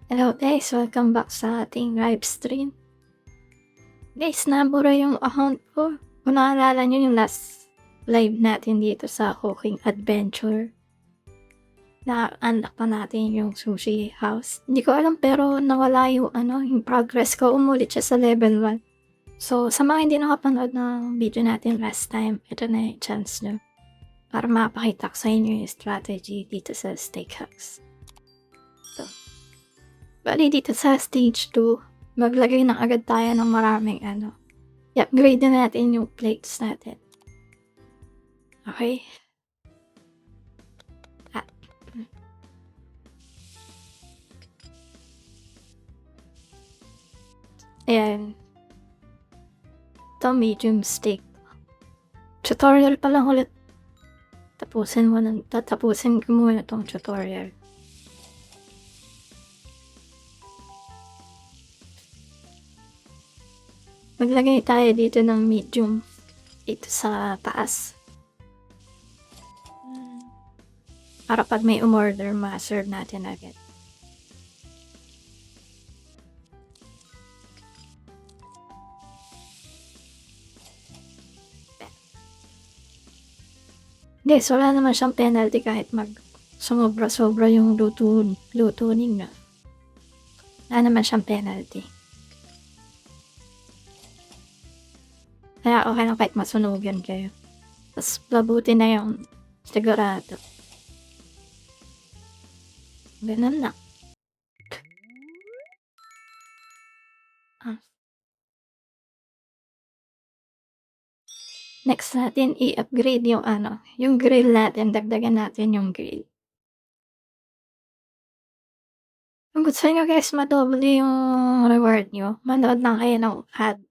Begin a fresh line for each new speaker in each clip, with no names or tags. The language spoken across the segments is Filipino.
Hello guys, welcome back sa ating live stream. Guys, nabura yung account ko. Kung naalala nyo yung last live natin dito sa cooking adventure, na-unlock pa natin yung sushi house. Hindi ko alam pero nawala yung yung progress ko. Umulit siya sa level 1. So, sa mga hindi nakapanood ng video natin last time, ito na yung chance nyo para mapakita ko sa inyo yung strategy dito sa steakhouse. Bali dito sa stage 2, maglagay na agad tayo ng maraming i-upgrade na natin yung plates natin. Okay? Ayan. Ito, medium steak. Tutorial pa lang ulit. Tatapusin ko muna itong tutorial. Maglagay tayo dito ng medium dito sa taas. Para pag may umorder, ma-serve natin agad. Guys, wala naman siyang penalty kahit sumobra-sobra yung lutunin nga. Wala naman siyang penalty. Kaya okay lang kahit masunugan kayo. Tapos labutin na yung sigurado. Ganun na. Next natin i-upgrade yung yung grill natin. Dagdagan natin yung grill. Kung gusto nyo guys madoble yung reward nyo, manood lang kayo ng ad.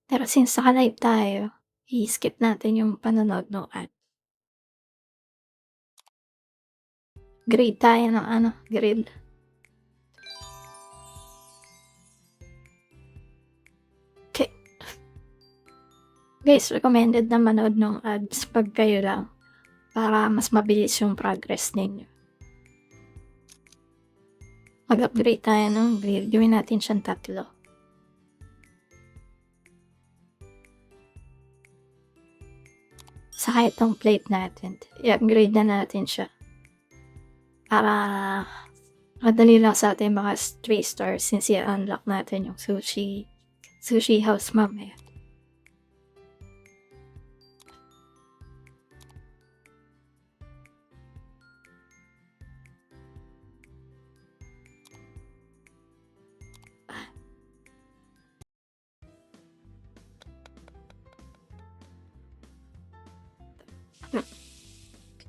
Pero since naka-live tayo, i-skip natin yung panonood ng ad. Grade tayo ng grill. Okay. Guys, recommended na manood ng ads pag kayo lang para mas mabilis yung progress ninyo. Mag-upgrade tayo ng grill. Gawin natin siyang 3. Saka itong plate natin, i-upgrade na natin siya. Para madali lang sa ating mga 3 stars since i-unlock natin yung sushi house mamaya.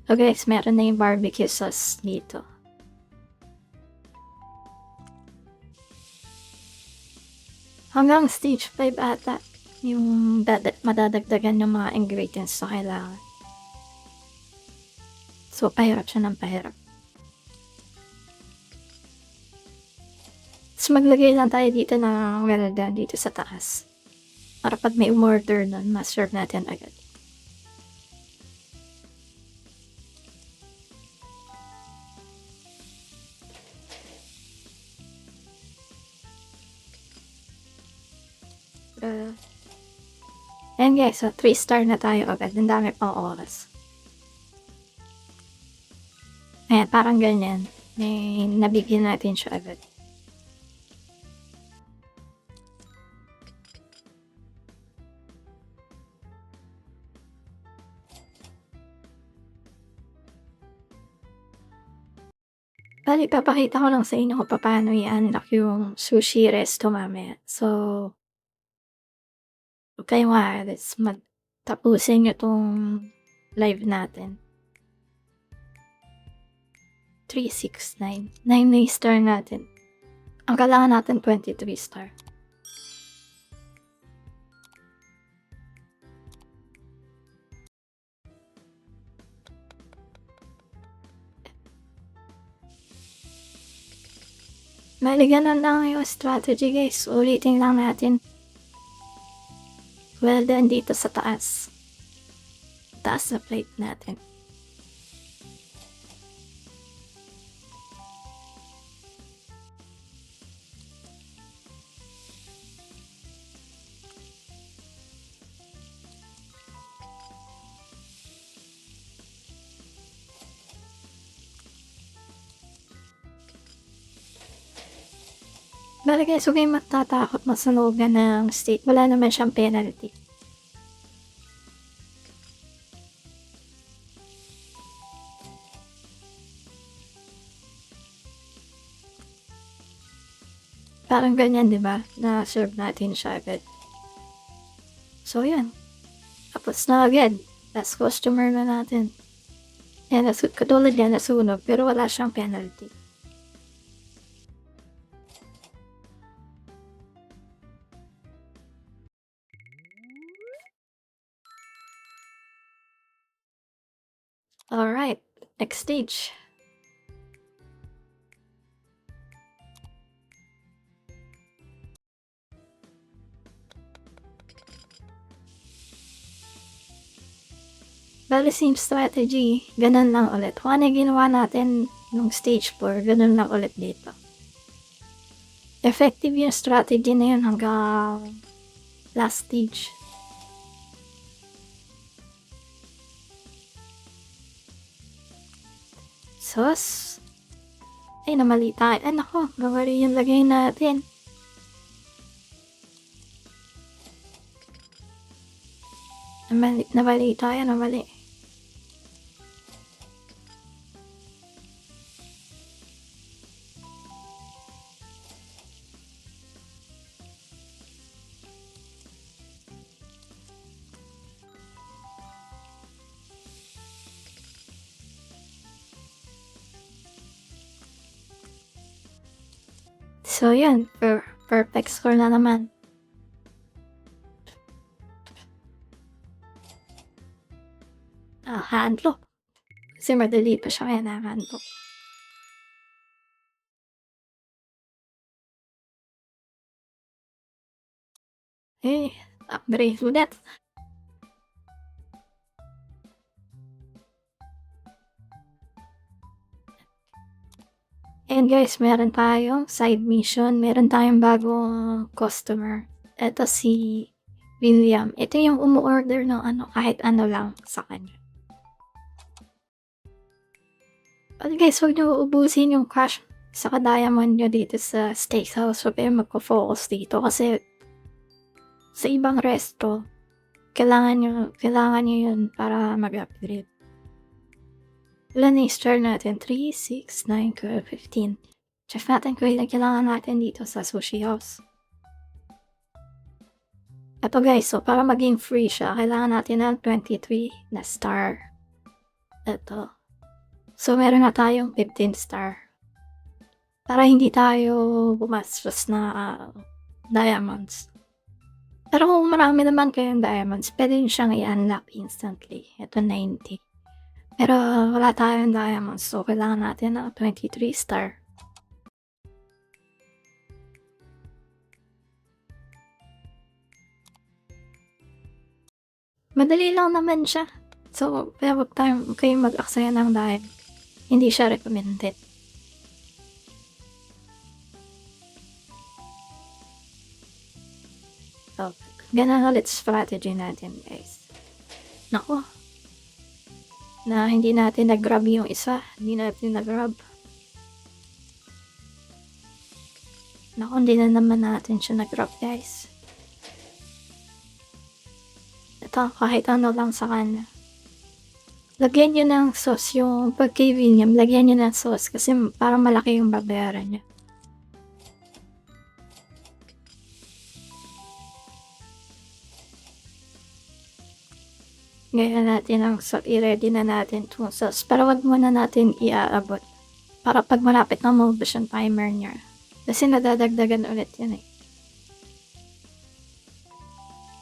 So guys, meron na yung barbecue sauce dito. Hanggang stage 5 ata yung madadagdagan yung mga ingredients na kailangan. So, pahirap siya ng pahirap. Tapos maglagay lang tayo dito ng well done dito sa taas. Para pag may umorder nun, ma-serve natin agad. Ayan guys, so 3 star na tayo agad. Ang dami pang oras. Ayan, parang ganyan. Nabigyan natin siya agad. Bali, papakita ko lang sa inyo kung paano i-unlock yung sushi resto mamaya. So, huwag kayong aalis. Tapusin nyo tong live natin. 369. 9 na yung star natin. Ang kailangan natin 23 star. Maliganan lang yung strategy guys. Ulitin lang natin. Well done dito sa taas. Taas na plate natin. Bale guys, huwag kayong matatakot masunugan ng state. Wala naman siyang penalty. Parang ganyan, di ba? Na-serve natin siya agad. So, yan. Tapos na agad. Last customer na natin. Yan, katulad yan, nasunog, pero wala siyang penalty. Alright, next stage. Bale, same strategy. Ganun lang ulit. Kung ano yung ginawa natin nung stage 4, ganun lang ulit dito. Effective yung strategy na yun hanggang last stage. Sus! Ay, namali tayo. Ay, nako. Gawari yung lagay natin. Namali tayo, namali. So, yun. Perfect score na naman. Handlock. Kasi madali pa siya kaya na-handlock. Eh, upgrade ulit. And guys, meron tayong side mission. Meron tayong bagong customer. Ito si William. Ito yung umu-order ng kahit ano lang sa kanya. But guys, huwag niyo ubusin yung cash sa diamond nyo dito sa steakhouse. Huwag kayo magpo-focus dito kasi sa ibang resto, kailangan nyo yun para mag-upgrade. Ilan na star natin? 3, 6, 9, 12, 15. Check natin kung ilan kailangan natin dito sa sushi house. Ito guys, so para maging free siya, kailangan natin ng 23 na star. Ito. So meron na tayong 15 star. Para hindi tayo bumastos na diamonds. Pero kung marami naman kayong diamonds, pwede nyo siyang i-unlock instantly. Ito 90. Pero wala tayong diamonds, so kailangan natin ng 23 star. Madali lang naman siya. So, kaya huwag kayong mag-aksaya ng diamond. Hindi siya recommended. So, ganun ulit strategy natin guys. Nako. Na hindi natin nag-grab yung isa. Hindi natin nag-grab. Naku, hindi na naman natin siya nag-grab guys. Ito, kahit ano lang sa kanya. Lagyan nyo ng sauce yung pag kay William, lagyan nyo ng sauce kasi parang malaki yung babayaran niya. Ngayon natin ang i-ready na natin itong sauce. Pero wag muna natin iaabot. Para pag malapit na maubos yung timer niya. Kasi nadadagdagan ulit yan eh.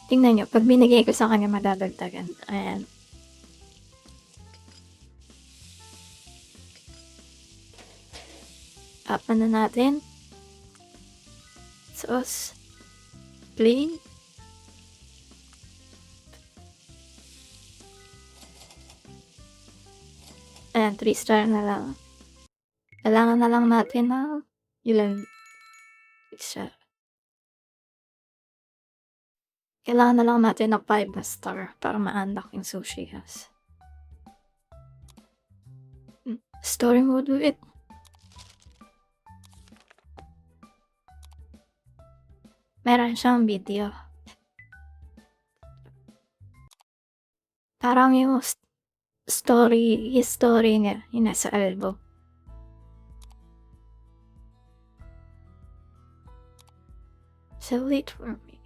Tingnan nyo, pag binigay ko sa kanya madadagdagan. Ayan. Tapan na natin. Sauce. Plain. Ayan, 3 star na lang. Kailangan na lang natin na ilan siya. Kailangan na lang natin ng 5 na star para ma-unlock yung sushi house. Story mode with it. Meron siyang video. Parang yung history niya, yung nasa album. So, wait for me.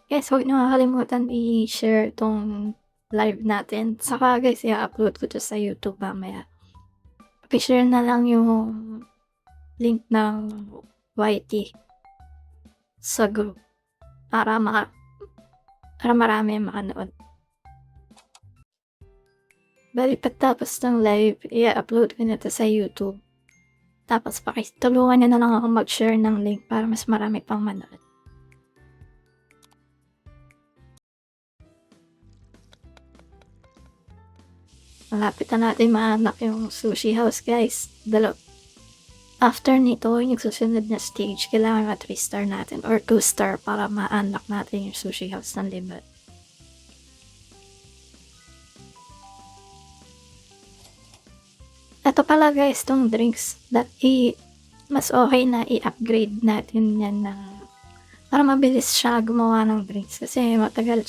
Guys, huwag niyo kakalimutan i-share tong live natin. Saka guys, i-upload ko to sa YouTube mamaya. I-share na lang yung link ng YT sa group para marami makanood. Bali, pagtapos ng live, i-upload ko na to sa YouTube. Tapos pakitulungan niyo na lang ako mag-share ng link para mas marami pang manood. Malapit na natin ma-unlock yung sushi house, guys. After nito, yung susunod na stage, kailangan ma 3-star natin or 2-star para ma-unlock natin yung sushi house ng limit. Ito pala guys, tong drinks mas okay na i-upgrade natin yan na para mabilis siya gumawa ng drinks kasi matagal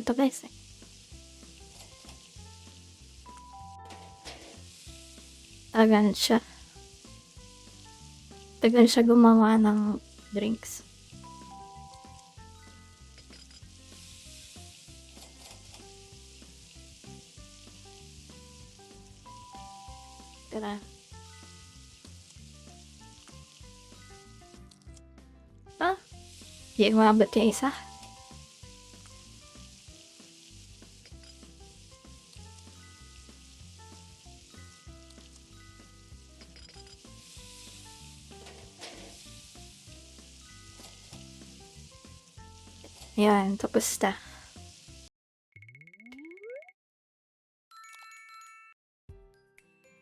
to guys eh. Tagal siya gumawa ng drinks. Tara. Di umabot yung isa. Ayan, tapos na.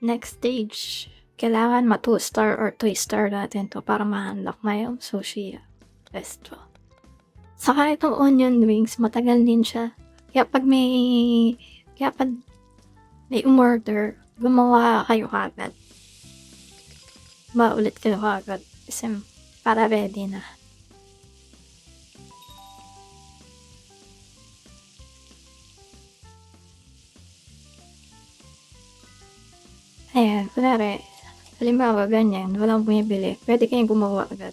Next stage, kailangan ma 2-star or 3-star natin to para ma-unlock na yung sushi resto. Saka itong onion rings, matagal din siya. Kaya pag may umorder, gumawa kayo agad. Maulit kayo agad kasi para ready na. Ayan, kunwari, halimbawa ganyan, walang bumibili, pwede kayong gumawa agad.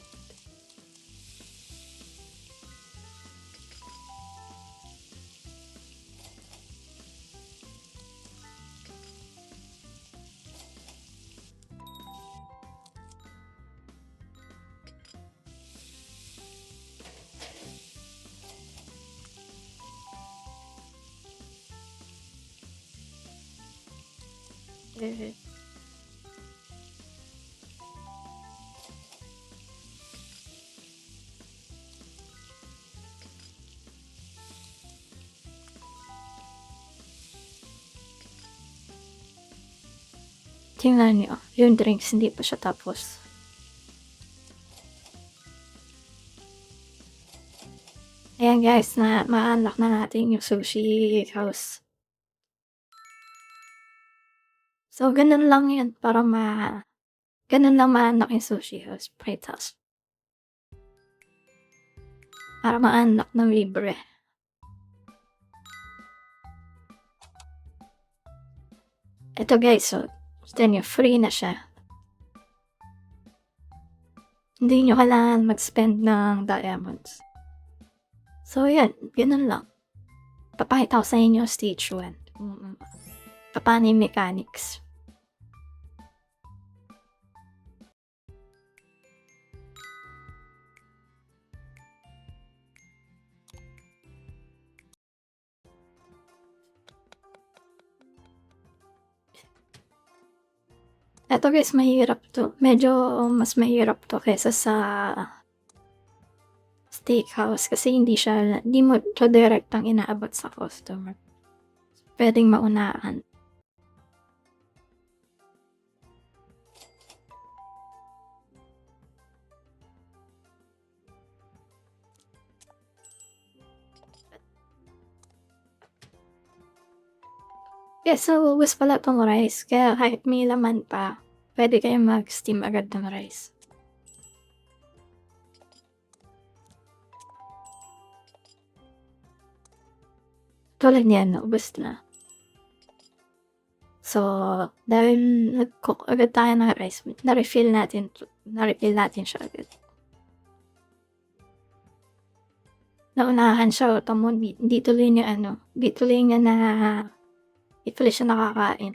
Tingnan niyo, yung drinks hindi pa siya tapos. Ayan guys, ma-unlock na natin yung sushi house. So, ganun lang yun para ganun lang ma-unlock yung sushi house, Pride House. Para ma-unlock ng libre. Ito guys, so, then free na siya. Hindi nyo kailangan mag-spend ng diamonds. So, yan. Ganun lang. Papakita ko sa inyo stage 1. Paano yung mechanics. Eto guys, mahirap to. Medyo mas mahirap to kaysa sa steakhouse kasi hindi mo to direktang inaabot sa customer. Pwedeng maunahan. Yes, so ubos pala tong rice. Kaya kahit may laman pa, pwede kayong mag-steam agad ng rice. Tulad niyan, naubos na. So, dahil nag-cook agad tayo ng rice, na-refill natin siya agad. Naunahan siya, tamo di tuloy niya di tuloy siya nakakain.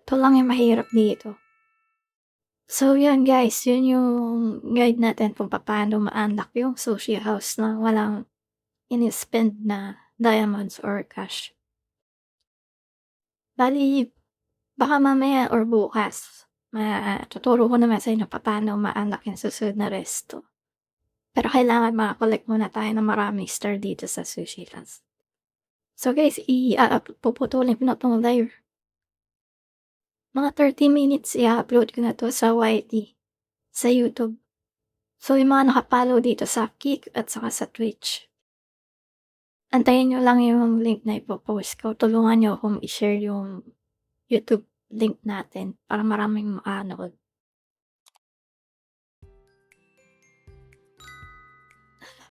Ito lang yung mahirap dito. So yun guys, yun yung guide natin kung paano ma-unlock yung sushi house na walang ini-spend na diamonds or cash. Bali, baka mamaya or bukas, tuturo ko naman sa inyo paano ma-unlock yung susunod na resto. Pero kailangan maka-collect muna tayo ng maraming star dito sa sushi house. So guys, puputulin ko na 'tong live. Mga 30 minutes i-upload ko na 'to sa YT, sa YouTube. So yung mga naka-follow dito sa Kick at saka sa Twitch, antayin niyo lang yung link na ipo-post ko. Tulungan niyo akong i-share yung YouTube link natin para maraming makanood.